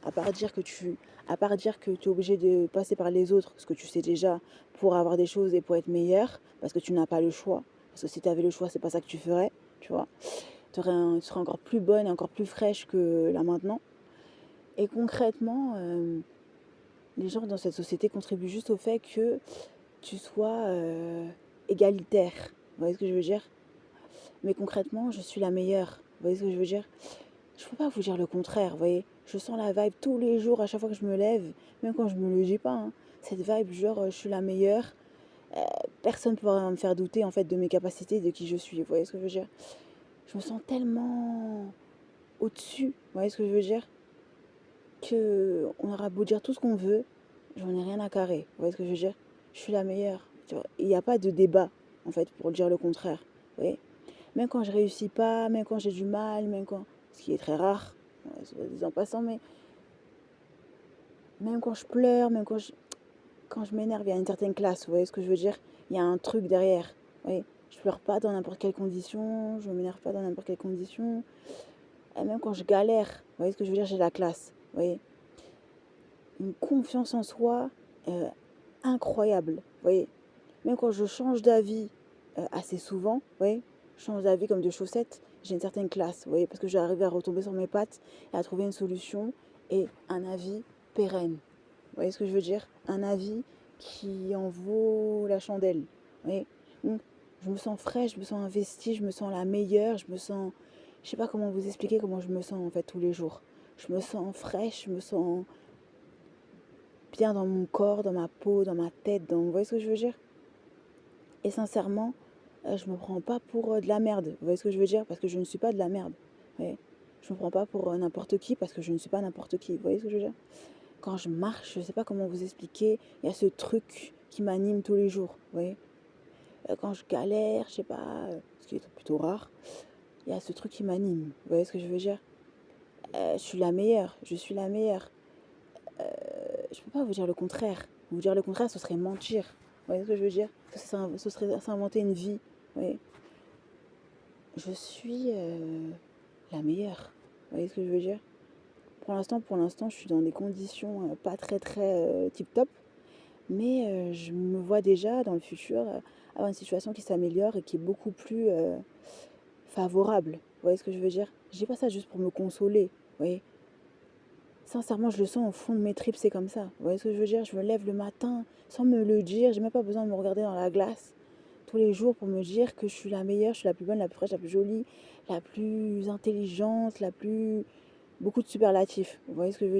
À part dire que tu es obligé de passer par les autres, ce que tu sais déjà, pour avoir des choses et pour être meilleur, parce que tu n'as pas le choix. Parce que si tu avais le choix, c'est pas ça que tu ferais, tu vois. Tu serais encore plus bonne et encore plus fraîche que là maintenant. Et concrètement, les gens dans cette société contribuent juste au fait que tu sois égalitaire. Vous voyez ce que je veux dire? Mais concrètement, je suis la meilleure. Vous voyez ce que je veux dire? Je ne peux pas vous dire le contraire, vous voyez. Je sens la vibe tous les jours, à chaque fois que je me lève, même quand je me le dis pas, hein. Cette vibe, genre, je suis la meilleure. Euh, Personne ne pourra me faire douter, en fait, de mes capacités, de qui je suis. Vous voyez ce que je veux dire? Je me sens tellement au-dessus, vous voyez ce que je veux dire? Que on aura beau dire tout ce qu'on veut, j'en ai rien à carrer. Vous voyez ce que je veux dire? Je suis la meilleure. Il n'y a pas de débat, en fait, pour dire le contraire. Vous voyez? Même quand je réussis pas, même quand j'ai du mal, même quand... Ce qui est très rare, en passant, mais même quand je pleure, quand je m'énerve, il y a une certaine classe, vous voyez ce que je veux dire? Il y a un truc derrière, vous voyez? Je pleure pas dans n'importe quelle condition, je m'énerve pas dans n'importe quelle condition. Et même quand je galère, vous voyez ce que je veux dire? J'ai la classe, vous voyez? Une confiance en soi incroyable, vous voyez? Même quand je change d'avis assez souvent, vous voyez? Je change d'avis comme de chaussettes, j'ai une certaine classe, vous voyez? Parce que j'arrive à retomber sur mes pattes et à trouver une solution et un avis pérenne. Vous voyez ce que je veux dire? Un avis qui en vaut la chandelle. Vous voyez? Donc, je me sens fraîche, je me sens investie, je me sens la meilleure, je me sens... Je sais pas comment vous expliquer comment je me sens en fait tous les jours. Je me sens fraîche, je me sens bien dans mon corps, dans ma peau, dans ma tête. Vous voyez ce que je veux dire? Et sincèrement, je me prends pas pour de la merde. Vous voyez ce que je veux dire? Parce que je ne suis pas de la merde. Vous voyez? Je me prends pas pour n'importe qui parce que je ne suis pas n'importe qui. Vous voyez ce que je veux dire? Quand je marche, je sais pas comment vous expliquer, il y a ce truc qui m'anime tous les jours. Vous voyez? Quand je galère, je sais pas, ce qui est plutôt rare, il y a ce truc qui m'anime. Vous voyez ce que je veux dire? Je suis la meilleure. Je suis la meilleure. Je peux pas vous dire le contraire. Vous dire le contraire, ce serait mentir. Vous voyez ce que je veux dire? Ce serait s'inventer une vie. Vous voyez? Je suis la meilleure. Vous voyez ce que je veux dire? Pour l'instant, je suis dans des conditions pas très tip top, mais je me vois déjà dans le futur avoir une situation qui s'améliore et qui est beaucoup plus favorable. Vous voyez ce que je veux dire? Je dis pas ça juste pour me consoler. Vous voyez? Sincèrement, je le sens au fond de mes tripes, c'est comme ça. Vous voyez ce que je veux dire? Je me lève le matin sans me le dire. J'ai même pas besoin de me regarder dans la glace tous les jours pour me dire que je suis la meilleure, je suis la plus bonne, la plus fraîche, la plus jolie, la plus intelligente, la plus... Beaucoup de superlatifs. Vous voyez ce que je veux dire?